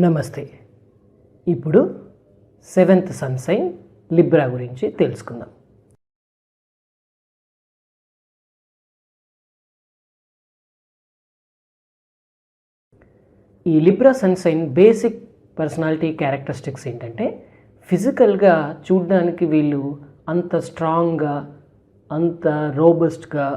నమస్తే. ఇప్పుడు seventh sun sign Libra గురించి తెలుసుకుందాం. ఈ Libra sun sign basic personality characteristics ఏంటంటే, ఫిజికల్గా చూడడానికి వీళ్ళు అంత స్ట్రాంగ్గా, అంత రోబస్ట్గా,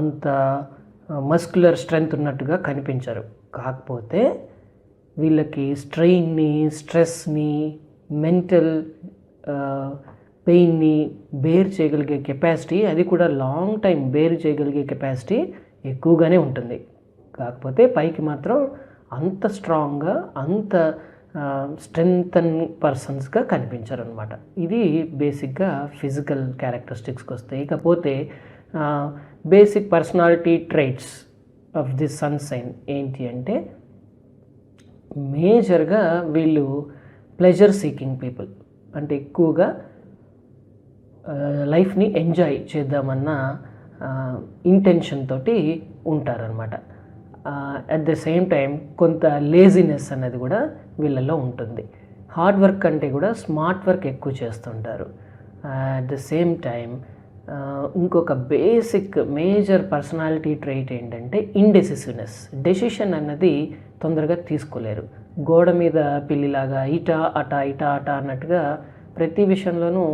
అంత మస్కులర్ స్ట్రెంగ్త్ ఉన్నట్టుగా కనిపించరు. కాకపోతే వీళ్ళకి స్ట్రెయిన్ని, స్ట్రెస్ని, మెంటల్ పెయిన్ని బేర్ చేయగలిగే కెపాసిటీ, అది కూడా లాంగ్ టైం బేర్ చేయగలిగే కెపాసిటీ ఎక్కువగానే ఉంటుంది. కాకపోతే పైకి మాత్రం అంత స్ట్రాంగ్గా, అంత స్ట్రెంగ్తన్ పర్సన్స్గా కనిపించారు అనమాట. ఇది బేసిక్గా ఫిజికల్ క్యారెక్టరిస్టిక్స్కి వస్తాయి. ఇకపోతే basic personality traits of the sun sign ఏంటి అంటే, మేజర్గా వీళ్ళు ప్లెజర్ సీకింగ్ పీపుల్, అంటే ఎక్కువగా లైఫ్ని ఎంజాయ్ చేద్దామన్న ఇంటెన్షన్ తోటి ఉంటారనమాట. అట్ ద సేమ్ టైం కొంత లేజినెస్ అనేది కూడా వీళ్ళలో ఉంటుంది. హార్డ్ వర్క్ కంటే కూడా స్మార్ట్ వర్క్ ఎక్కువ చేస్తుంటారు. అట్ ద సేమ్ టైం ఇంకొక బేసిక్ మేజర్ పర్సనాలిటీ ట్రైట్ ఏంటంటే ఇండెసిసివ్నెస్. డెసిషన్ అన్నది తొందరగా తీసుకోలేరు. గోడ మీద పిల్లిలాగా ఇట అట అన్నట్టుగా ప్రతి విషయంలోనూ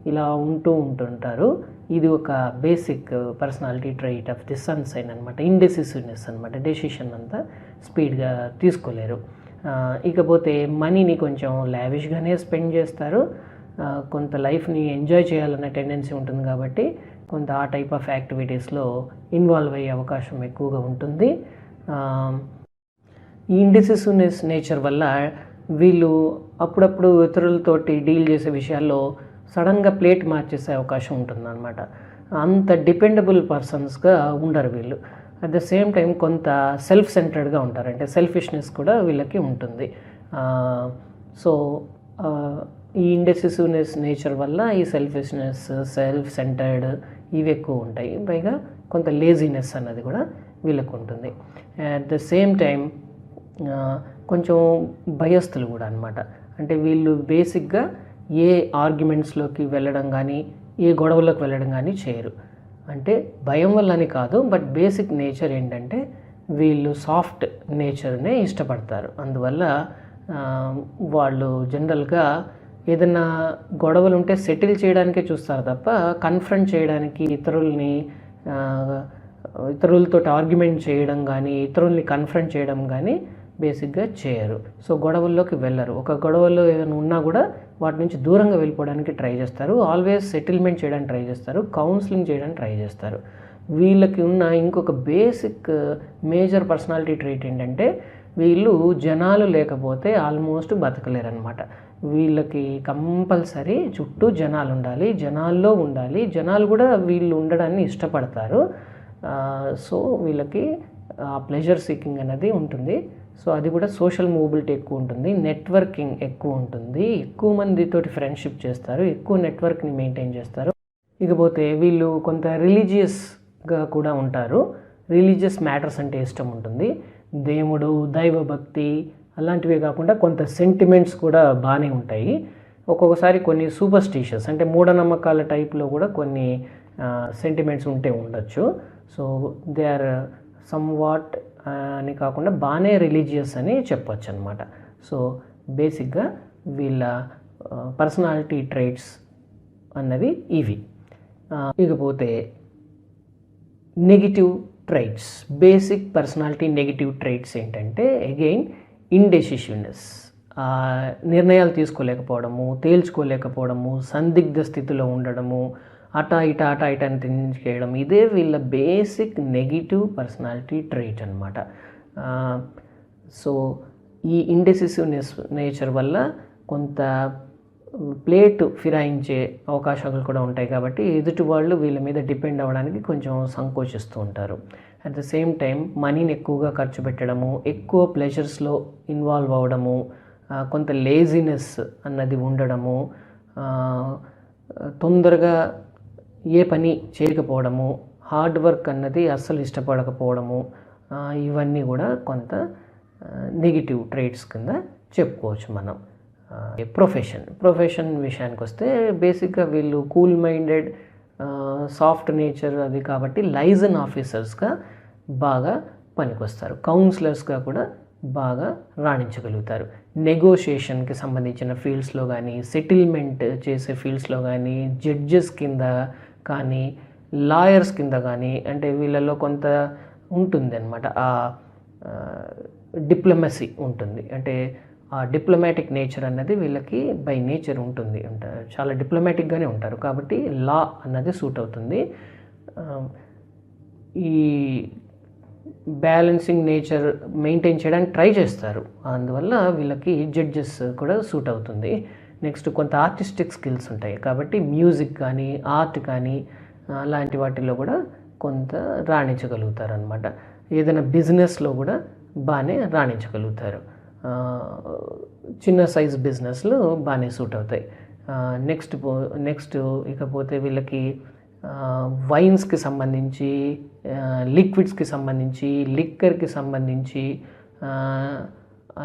ఇలా ఉంటుంటారు. ఇది ఒక basic personality trait of the sun sign అనమాట. ఇండెసిసివ్నెస్ అనమాట. డెసిషన్ అంతా స్పీడ్గా తీసుకోలేరు. ఇకపోతే మనీని కొంచెం లావిష్గానే స్పెండ్ చేస్తారు. కొంత లైఫ్ని ఎంజాయ్ చేయాలనే టెండెన్సీ ఉంటుంది కాబట్టి కొంత ఆ టైప్ ఆఫ్ యాక్టివిటీస్లో ఇన్వాల్వ్ అయ్యే అవకాశం ఎక్కువగా ఉంటుంది. ఈ ఇండెసిసివ్నెస్ నేచర్ వల్ల వీళ్ళు అప్పుడప్పుడు ఇతరులతోటి డీల్ చేసే విషయాల్లో సడన్గా ప్లేట్ మార్చేసే అవకాశం ఉంటుందన్నమాట. అంత డిపెండబుల్ పర్సన్స్గా ఉండరు వీళ్ళు. అట్ ద సేమ్ టైం కొంత సెల్ఫ్ సెంటర్డ్గా ఉంటారు. అంటే సెల్ఫిష్నెస్ కూడా వీళ్ళకి ఉంటుంది. సో ఈ ఇండెసిసివ్నెస్ నేచర్ వల్ల ఈ సెల్ఫిష్నెస్, సెల్ఫ్ సెంటర్డ్ ఇవి ఎక్కువ ఉంటాయి. పైగా కొంత లేజినెస్ అన్నది కూడా వీళ్ళకు ఉంటుంది. అట్ ద సేమ్ టైం కొంచెం భయస్థులు కూడా అనమాట. అంటే వీళ్ళు బేసిక్గా ఏ ఆర్గ్యుమెంట్స్లోకి వెళ్ళడం కానీ, ఏ గొడవలోకి వెళ్ళడం కానీ చేయరు. అంటే భయం వల్లని కాదు, బట్ బేసిక్ నేచర్ ఏంటంటే వీళ్ళు సాఫ్ట్ నేచర్నే ఇష్టపడతారు. అందువల్ల వాళ్ళు జనరల్గా ఏదైనా గొడవలు ఉంటే సెటిల్ చేయడానికే చూస్తారు తప్ప కన్ఫ్రంట్ చేయడానికి, ఇతరులతో ఆర్గ్యుమెంట్ చేయడం కానీ, ఇతరుల్ని కన్ఫ్రంట్ చేయడం కానీ బేసిక్గా చేయరు. సో గొడవల్లోకి వెళ్ళరు. ఒక గొడవలో ఏదైనా ఉన్నా కూడా వాటి నుంచి దూరంగా వెళ్ళిపోవడానికి ట్రై చేస్తారు. ఆల్వేస్ సెటిల్మెంట్ చేయడానికి ట్రై చేస్తారు. కౌన్సిలింగ్ చేయడానికి ట్రై చేస్తారు. వీళ్ళకి ఉన్న ఇంకొక బేసిక్ మేజర్ పర్సనాలిటీ ట్రైట్ ఏంటంటే, వీళ్ళు జనాలు లేకపోతే ఆల్మోస్ట్ బతకలేరు అనమాట. వీళ్ళకి కంపల్సరీ చుట్టూ జనాలు ఉండాలి, జనాల్లో ఉండాలి. జనాలు కూడా వీళ్ళు ఉండడాన్ని ఇష్టపడతారు. సో వీళ్ళకి ఆ ప్లెజర్ సీకింగ్ అనేది ఉంటుంది. సో అది కూడా సోషల్ మొబిలిటీ ఎక్కువ ఉంటుంది, నెట్వర్కింగ్ ఎక్కువ ఉంటుంది, ఎక్కువ మందితోటి ఫ్రెండ్షిప్ చేస్తారు, ఎక్కువ నెట్వర్క్ని మెయింటైన్ చేస్తారు. ఇకపోతే వీళ్ళు కొంత రిలీజియస్గా కూడా ఉంటారు. రిలీజియస్ మ్యాటర్స్ అంటే ఇష్టం ఉంటుంది. దేవుడు, దైవభక్తి అలాంటివే కాకుండా కొంత సెంటిమెంట్స్ కూడా బాగానే ఉంటాయి. ఒక్కొక్కసారి కొన్ని సూపర్స్టిషియస్ అంటే మూఢనమ్మకాల టైప్లో కూడా కొన్ని సెంటిమెంట్స్ ఉండొచ్చు. So they are somewhat అని కాకుండా బాగానే రిలీజియస్ అని చెప్పొచ్చు అనమాట. సో బేసిక్గా వీళ్ళ పర్సనాలిటీ ట్రైట్స్ అన్నవి ఇవి. ఇకపోతే నెగిటివ్ ట్రైట్స్, బేసిక్ పర్సనాలిటీ నెగిటివ్ ట్రైట్స్ ఏంటంటే, అగైన్ ఇండెసిసివ్నెస్, నిర్ణయాలు తీసుకోలేకపోవడము, తేల్చుకోలేకపోవడము, సందిగ్ధ స్థితిలో ఉండడము, అట ఇట అని థింక్ చేయడం, ఇదే వీళ్ళ బేసిక్ నెగిటివ్ పర్సనాలిటీ ట్రైట్ అనమాట. సో ఈ ఇండెసిసివ్నెస్ నేచర్ వల్ల కొంత ప్లేట్ ఫిరాయించే అవకాశాలు కూడా ఉంటాయి. కాబట్టి ఎదుటి వాళ్ళు వీళ్ళ మీద డిపెండ్ అవ్వడానికి కొంచెం సంకోచిస్తూ ఉంటారు. అట్ ద సేమ్ టైం మనీని ఎక్కువగా ఖర్చు పెట్టడము, ఎక్కువ ప్లెజర్స్లో ఇన్వాల్వ్ అవ్వడము, కొంత లేజినెస్ అన్నది ఉండడము, తొందరగా ఏ పని చేయకపోవడము, హార్డ్ వర్క్ అన్నది అస్సలు ఇష్టపడకపోవడము, ఇవన్నీ కూడా కొంత నెగిటివ్ ట్రేట్స్ కింద చెప్పుకోవచ్చు మనం. ప్రొఫెషన్ విషయానికి వస్తే బేసిక్గా వీళ్ళు కూల్ మైండెడ్, సాఫ్ట్ నేచర్ అది కాబట్టి లైజన్ ఆఫీసర్స్గా బాగా పనికొస్తారు. కౌన్సిలర్స్గా కూడా బాగా రాణించగలుగుతారు. నెగోషియేషన్కి సంబంధించిన ఫీల్డ్స్లో కానీ, సెటిల్మెంట్ చేసే ఫీల్డ్స్లో కానీ, జడ్జెస్ కింద కానీ, లాయర్స్ కింద కానీ, అంటే వీళ్ళలో కొంత ఉంటుంది అన్నమాట, ఆ డిప్లొమసీ ఉంటుంది. అంటే ఆ డిప్లొమాటిక్ నేచర్ అన్నది వీళ్ళకి బై నేచర్ ఉంటుంది, చాలా డిప్లొమాటిక్గానే ఉంటారు. కాబట్టి లా అన్నది సూట్ అవుతుంది. ఈ బ్యాలెన్సింగ్ నేచర్ మెయింటైన్ చేయడానికి ట్రై చేస్తారు, అందువల్ల వీళ్ళకి జడ్జెస్ కూడా సూట్ అవుతుంది. నెక్స్ట్ కొంత ఆర్టిస్టిక్ స్కిల్స్ ఉంటాయి కాబట్టి మ్యూజిక్ కానీ, ఆర్ట్ కానీ అలాంటి వాటిల్లో కూడా కొంత రాణించగలుగుతారు అన్నమాట. ఏదైనా బిజినెస్లో కూడా బాగానే రాణించగలుగుతారు. చిన్న సైజ్ బిజినెస్లు బాగానే సూట్ అవుతాయి. నెక్స్ట్ ఇకపోతే వీళ్ళకి వైన్స్కి సంబంధించి, లిక్విడ్స్కి సంబంధించి, లిక్కర్కి సంబంధించి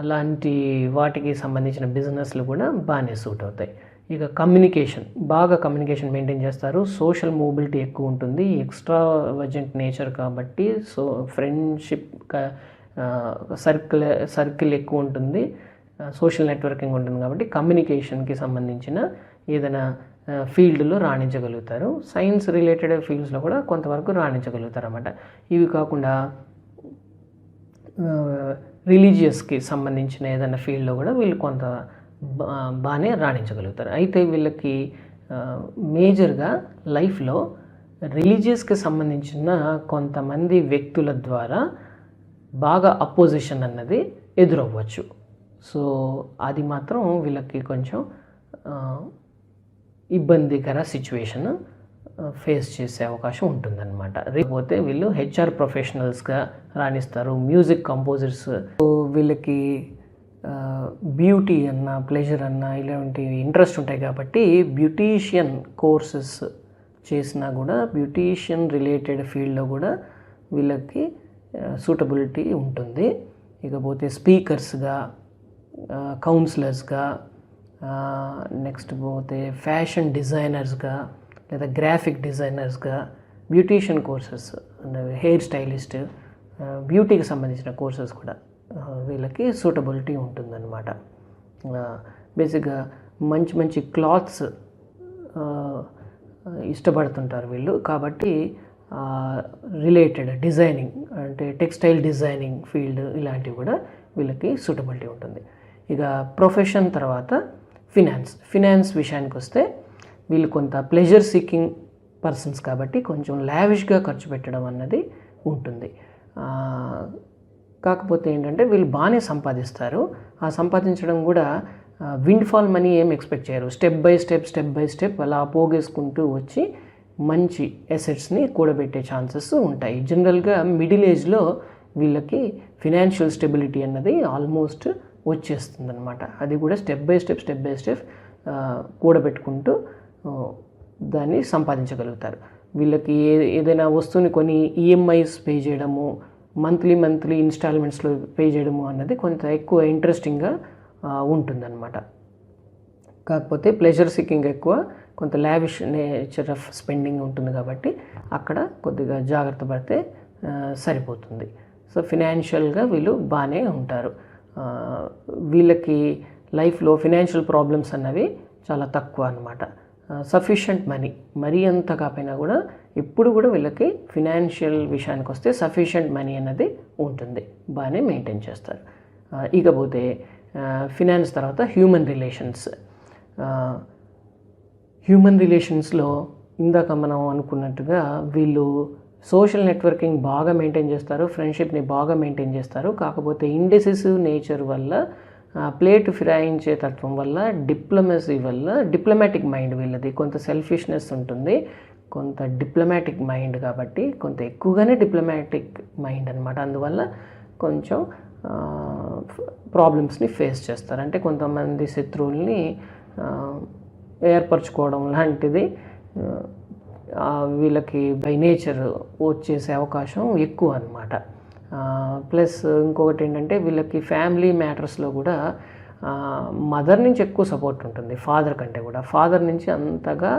అలాంటి వాటికి సంబంధించిన బిజినెస్లు కూడా బాగానే సూట్ అవుతాయి. ఇక బాగా కమ్యూనికేషన్ మెయింటైన్ చేస్తారు. సోషల్ మొబిలిటీ ఎక్కువ ఉంటుంది, ఎక్స్ట్రావర్జెంట్ నేచర్ కాబట్టి ఫ్రెండ్షిప్ సర్కిల్ ఎక్కువ ఉంటుంది, సోషల్ నెట్వర్కింగ్ ఉంటుంది కాబట్టి కమ్యూనికేషన్కి సంబంధించిన ఏదైనా ఫీల్డ్లో రాణించగలుగుతారు. సైన్స్ రిలేటెడ్ ఫీల్డ్స్లో కూడా కొంతవరకు రాణించగలుగుతారు అన్నమాట. ఇవి కాకుండా రిలీజియస్కి సంబంధించిన ఏదైనా ఫీల్డ్లో కూడా వీళ్ళు కొంత బాగానే రాణించగలుగుతారు. అయితే వీళ్ళకి మేజర్గా లైఫ్లో రిలీజియస్కి సంబంధించిన కొంతమంది వ్యక్తుల ద్వారా బాగా అపోజిషన్ అన్నది ఎదురవ్వచ్చు. సో అది మాత్రం వీళ్ళకి కొంచెం ఇబ్బందికర సిచ్యువేషన్ ఫేస్ చేసే అవకాశం ఉంటుందన్నమాట. లేకపోతే వీళ్ళు హెచ్ఆర్ ప్రొఫెషనల్స్గా రాణిస్తారు, మ్యూజిక్ కంపోజర్స్. వీళ్ళకి బ్యూటీ అన్న, ప్లెజర్ అన్న ఇలాంటి ఇంట్రెస్ట్ ఉంటాయి కాబట్టి బ్యూటీషియన్ కోర్సెస్ చేసినా కూడా, బ్యూటీషియన్ రిలేటెడ్ ఫీల్డ్లో కూడా వీళ్ళకి సూటబిలిటీ ఉంటుంది. ఇకపోతే స్పీకర్స్గా, కౌన్సిలర్స్గా, నెక్స్ట్ పోతే ఫ్యాషన్ డిజైనర్స్గా లేదా గ్రాఫిక్ డిజైనర్స్గా, బ్యూటీషియన్ కోర్సెస్, హెయిర్ స్టైలిస్ట్, బ్యూటీకి సంబంధించిన కోర్సెస్ కూడా వీళ్ళకి సూటబిలిటీ ఉంటుందన్నమాట. బేసిక్గా మంచి క్లాత్స్ ఇష్టపడుతుంటారు వీళ్ళు కాబట్టి రిలేటెడ్ డిజైనింగ్ అంటే టెక్స్టైల్ డిజైనింగ్ ఫీల్డ్ ఇలాంటివి కూడా వీళ్ళకి సూటబిలిటీ ఉంటుంది. ఇక ప్రొఫెషన్ తర్వాత ఫినాన్స్ విషయానికి వస్తే వీళ్ళు కొంత ప్లెజర్ సీకింగ్ పర్సన్స్ కాబట్టి కొంచెం లావిష్గా ఖర్చు పెట్టడం అన్నది ఉంటుంది. కాకపోతే ఏంటంటే వీళ్ళు బాగానే సంపాదిస్తారు. ఆ సంపాదించడం కూడా విండ్ఫాల్ మనీ ఏం ఎక్స్పెక్ట్ చేయరు. స్టెప్ బై స్టెప్ అలా పోగేసుకుంటూ వచ్చి మంచి అసెట్స్ని కూడబెట్టే ఛాన్సెస్ ఉంటాయి. జనరల్గా మిడిల్ ఏజ్లో వీళ్ళకి ఫినాన్షియల్ స్టెబిలిటీ అన్నది ఆల్మోస్ట్ వచ్చేస్తుంది అనమాట. అది కూడా స్టెప్ బై స్టెప్ కూడబెట్టుకుంటూ దాన్ని సంపాదించగలుగుతారు. వీళ్ళకి ఏదైనా వస్తువుని కొని ఈఎంఐస్ పే చేయడము, మంత్లీ ఇన్స్టాల్మెంట్స్లో పే చేయడము అన్నది కొంత ఎక్కువ ఇంట్రెస్టింగ్గా ఉంటుందన్నమాట. కాకపోతే ప్లెజర్ సీకింగ్ ఎక్కువ, కొంత లావిష్ నేచర్ ఆఫ్ స్పెండింగ్ ఉంటుంది కాబట్టి అక్కడ కొద్దిగా జాగ్రత్త పడితే సరిపోతుంది. సో ఫినాన్షియల్గా వీళ్ళు బాగానే ఉంటారు. వీళ్ళకి లైఫ్లో ఫినాన్షియల్ ప్రాబ్లమ్స్ అన్నవి చాలా తక్కువ అన్నమాట. సఫిషియంట్ మనీ, మరీ అంత కాకపోయినా కూడా ఇప్పుడు కూడా వీళ్ళకి ఫినాన్షియల్ విషయానికి వస్తే సఫిషియంట్ మనీ అన్నది ఉంటుంది, బాగానే మెయింటైన్ చేస్తారు. ఇకపోతే ఫినాన్స్ తర్వాత హ్యూమన్ రిలేషన్స్లో ఇందాక మనం అనుకున్నట్టుగా వీళ్ళు సోషల్ నెట్వర్కింగ్ బాగా మెయింటైన్ చేస్తారు, ఫ్రెండ్షిప్ని బాగా మెయింటైన్ చేస్తారు. కాకపోతే ఇండెసిసివ్ నేచర్ వల్ల, ప్లేట్ ఫిరాయించే తత్వం వల్ల, డిప్లొమసీ వల్ల, డిప్లొమాటిక్ మైండ్ వీళ్ళది, కొంత సెల్ఫిష్నెస్ ఉంటుంది, కొంత డిప్లొమాటిక్ మైండ్ కాబట్టి కొంత ఎక్కువగానే డిప్లొమాటిక్ మైండ్ అనమాట. అందువల్ల కొంచెం ప్రాబ్లమ్స్ని ఫేస్ చేస్తారు. అంటే కొంతమంది శత్రువుల్ని ఏర్పరచుకోవడం లాంటిది వీళ్ళకి బై నేచర్ వచ్చేసే అవకాశం ఎక్కువ అన్నమాట. ప్లస్ ఇంకొకటి ఏంటంటే వీళ్ళకి ఫ్యామిలీ మ్యాటర్స్లో కూడా మదర్ నుంచి ఎక్కువ సపోర్ట్ ఉంటుంది ఫాదర్ కంటే కూడా. ఫాదర్ నుంచి అంతగా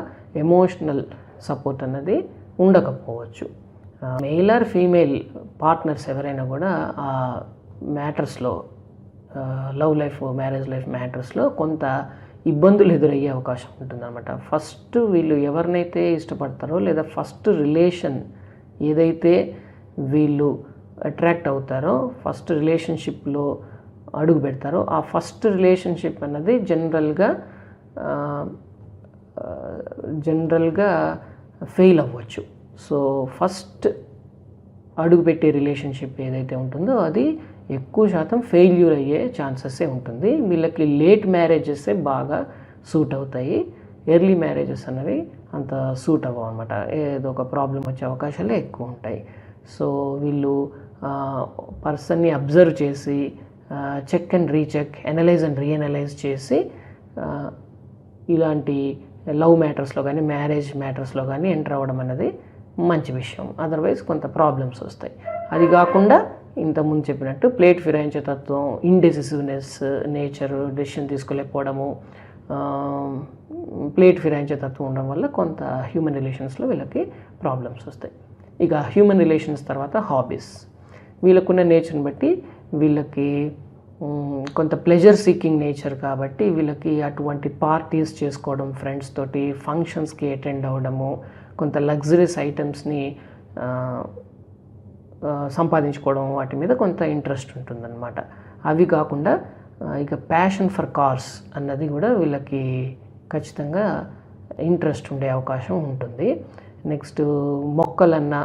ఎమోషనల్ సపోర్ట్ అన్నది ఉండకపోవచ్చు. మెయిల్ ఆర్ ఫీమేల్ పార్ట్నర్స్ ఎవరైనా కూడా ఆ మ్యాటర్స్లో లవ్ లైఫ్ మ్యారేజ్ లైఫ్ మ్యాటర్స్లో కొంత ఇబ్బందులు ఎదురయ్యే అవకాశం ఉంటుందన్నమాట. ఫస్ట్ వీళ్ళు ఎవరినైతే ఇష్టపడతారో లేదా ఫస్ట్ రిలేషన్ ఏదైతే వీళ్ళు అట్రాక్ట్ అవుతారో ఫస్ట్ రిలేషన్షిప్లో అడుగు పెడతారో ఆ ఫస్ట్ రిలేషన్షిప్ అన్నది జనరల్గా ఫెయిల్ అవ్వచ్చు. సో ఫస్ట్ అడుగుపెట్టే రిలేషన్షిప్ ఏదైతే ఉంటుందో అది ఎక్కువ శాతం ఫెయిల్యూర్ అయ్యే ఛాన్సెస్సే ఉంటుంది. వీళ్ళకి లేట్ మ్యారేజెస్సే బాగా సూట్ అవుతాయి. ఎర్లీ మ్యారేజెస్ అనేవి అంత సూట్ అవ్వవు అనమాట. ఏదో ఒక ప్రాబ్లం వచ్చే అవకాశాలే ఎక్కువ ఉంటాయి. సో వీళ్ళు పర్సన్ని అబ్జర్వ్ చేసి check and recheck, analyse and reanalyse చేసి ఇలాంటి లవ్ మ్యాటర్స్లో కానీ మ్యారేజ్ మ్యాటర్స్లో కానీ ఎంటర్ అవ్వడం అనేది మంచి విషయం. అదర్వైజ్ కొంత ప్రాబ్లమ్స్ వస్తాయి. అది కాకుండా ఇంతకుముందు చెప్పినట్టు ప్లేట్ ఫిరాయించే తత్వం, ఇండెసిసివ్నెస్ నేచర్, డెసిషన్ తీసుకోలేకపోవడము, ప్లేట్ ఫిరాయించే తత్వం ఉండడం వల్ల కొంత హ్యూమన్ రిలేషన్స్లో వీళ్ళకి ప్రాబ్లమ్స్ వస్తాయి. ఇక హ్యూమన్ రిలేషన్స్ తర్వాత హాబీస్. వీళ్ళకున్న నేచర్ని బట్టి వీళ్ళకి కొంత ప్లెజర్ సీకింగ్ నేచర్ కాబట్టి వీళ్ళకి అటువంటి పార్టీస్ చేసుకోవడం, ఫ్రెండ్స్ తోటి ఫంక్షన్స్కి అటెండ్ అవ్వడము, కొంత లగ్జరీస్ ఐటమ్స్ని సంపాదించుకోవడం వాటి మీద కొంత ఇంట్రెస్ట్ ఉంటుందన్నమాట. అవి కాకుండా ఇక ప్యాషన్ ఫర్ కార్స్ అన్నది కూడా వీళ్ళకి ఖచ్చితంగా ఇంట్రెస్ట్ ఉండే అవకాశం ఉంటుంది. నెక్స్ట్ మొక్కలన్నా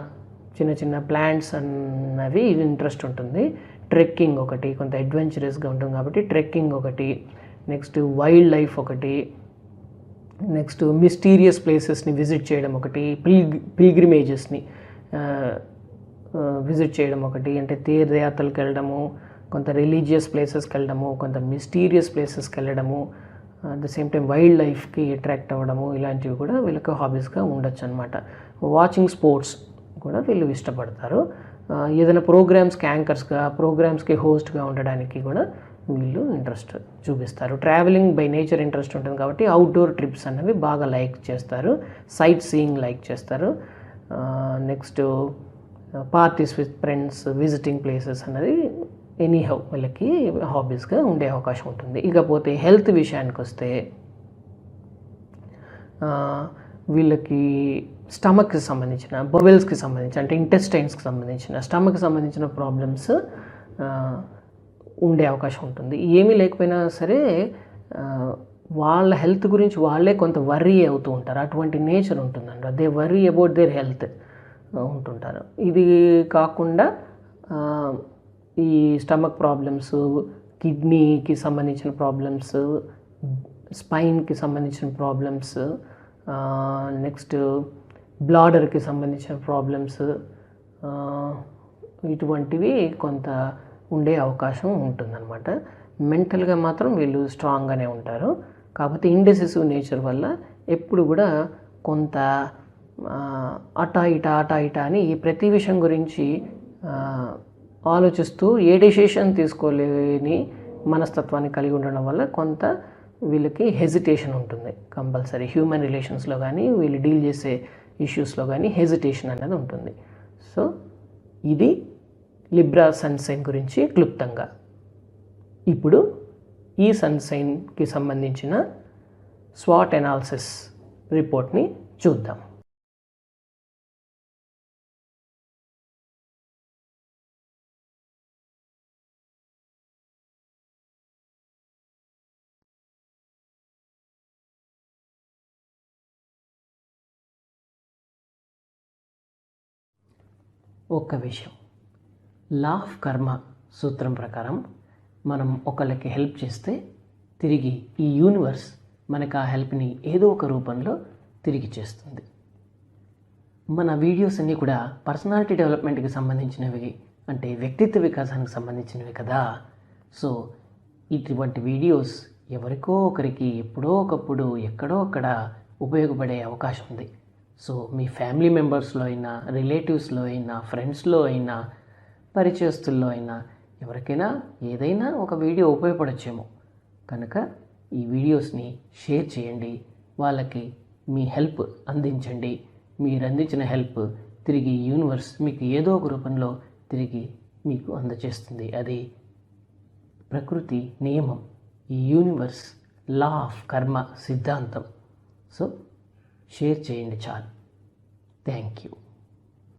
చిన్న చిన్న ప్లాంట్స్ అన్నవి ఇంట్రెస్ట్ ఉంటుంది. ట్రెక్కింగ్ ఒకటి, కొంత అడ్వెంచరస్గా ఉంటుంది కాబట్టి ట్రెక్కింగ్ ఒకటి, నెక్స్ట్ వైల్డ్ లైఫ్ ఒకటి, నెక్స్ట్ మిస్టీరియస్ ప్లేసెస్ని విజిట్ చేయడం ఒకటి, పిల్గ్రిమేజెస్ని విజిట్ చేయడం ఒకటి, అంటే తీర్థయాత్రలకు వెళ్ళడము, కొంత రిలీజియస్ ప్లేసెస్కి వెళ్ళడము, కొంత మిస్టీరియస్ ప్లేసెస్కి వెళ్ళడము, at the same time wild లైఫ్కి అట్రాక్ట్ అవ్వడము, ఇలాంటివి కూడా వీళ్ళకి హాబీస్గా ఉండొచ్చు అనమాట. వాచింగ్ స్పోర్ట్స్ కూడా వీళ్ళు ఇష్టపడతారు. ఏదైనా ప్రోగ్రామ్స్కి యాంకర్స్గా, ప్రోగ్రామ్స్కి హోస్ట్గా ఉండడానికి కూడా వీళ్ళు ఇంట్రెస్ట్ చూపిస్తారు. ట్రావెలింగ్ బై నేచర్ ఇంట్రెస్ట్ ఉంటుంది కాబట్టి అవుట్డోర్ ట్రిప్స్ అనేవి బాగా లైక్ చేస్తారు. సైట్ సీయింగ్ లైక్ చేస్తారు. Next parties with friends, visiting places అనేది ఎనీహౌ వీళ్ళకి హాబీస్గా ఉండే అవకాశం ఉంటుంది. ఇకపోతే హెల్త్ విషయానికి వస్తే వీళ్ళకి స్టమక్కి సంబంధించిన, బవెల్స్కి సంబంధించిన, అంటే ఇంటెస్టైన్స్కి సంబంధించిన, స్టమక్కి సంబంధించిన ప్రాబ్లమ్స్ ఉండే అవకాశం ఉంటుంది. ఏమీ లేకపోయినా సరే వాళ్ళ హెల్త్ గురించి వాళ్ళే కొంత వర్రీ అవుతూ ఉంటారు. అటువంటి నేచర్ ఉంటుందండి. They worry about their health ఉంటుంటారు. ఇది కాకుండా ఈ స్టమక్ ప్రాబ్లమ్స్, కిడ్నీకి సంబంధించిన ప్రాబ్లమ్స్, స్పైన్కి సంబంధించిన ప్రాబ్లమ్స్, నెక్స్ట్ బ్లాడర్కి సంబంధించిన ప్రాబ్లమ్స్, ఇటువంటివి కొంత ఉండే అవకాశం ఉంటుందన్నమాట. మెంటల్గా మాత్రం వీళ్ళు స్ట్రాంగ్గానే ఉంటారు. కాకపోతే ఇండెసిసివ్ నేచర్ వల్ల ఎప్పుడు కూడా కొంత అటా ఇటా అని ప్రతి విషయం గురించి ఆలోచిస్తూ ఏ డెసిషన్ తీసుకోలేని మనస్తత్వాన్ని కలిగి ఉండడం వల్ల కొంత వీళ్ళకి హెజిటేషన్ ఉంటుంది. కంపల్సరీ హ్యూమన్ రిలేషన్స్లో కానీ వీళ్ళు డీల్ చేసే ఇష్యూస్లో కానీ హెజిటేషన్ అనేది ఉంటుంది. సో ఇది లిబ్రా సన్ సైన్ గురించి క్లుప్తంగా. ఇప్పుడు ఈ సన్ సైన్కి సంబంధించిన స్వాట్ అనాలిసిస్ రిపోర్ట్ని చూద్దాం. ఒక్క విషయం, లా ఆఫ్ కర్మ సూత్రం ప్రకారం మనం ఒకళ్ళకి హెల్ప్ చేస్తే తిరిగి ఈ యూనివర్స్ మనకు ఆ హెల్ప్ని ఏదో ఒక రూపంలో తిరిగి చేస్తుంది. మన వీడియోస్ అన్నీ కూడా పర్సనాలిటీ డెవలప్మెంట్కి సంబంధించినవి, అంటే వ్యక్తిత్వ వికాసానికి సంబంధించినవి కదా. సో ఇటువంటి వీడియోస్ ఎవరికో ఒకరికి ఎప్పుడో ఒకప్పుడు ఎక్కడో అక్కడ ఉపయోగపడే అవకాశం ఉంది. సో మీ ఫ్యామిలీ మెంబర్స్లో అయినా, రిలేటివ్స్లో అయినా, ఫ్రెండ్స్లో అయినా పరిచయస్తుల్లో అయినా ఎవరికైనా ఏదైనా ఒక వీడియో ఉపయోగపడచ్చేమో. కనుక ఈ వీడియోస్ని షేర్ చేయండి, వాళ్ళకి మీ హెల్ప్ అందించండి. మీరు అందించిన హెల్ప్ తిరిగి యూనివర్స్ మీకు ఏదో ఒక రూపంలో తిరిగి మీకు అందజేస్తుంది. అది ప్రకృతి నియమం, ఈ యూనివర్స్ లా ఆఫ్ కర్మ సిద్ధాంతం. సో షేర్ చేయండి చాలు. Thank you.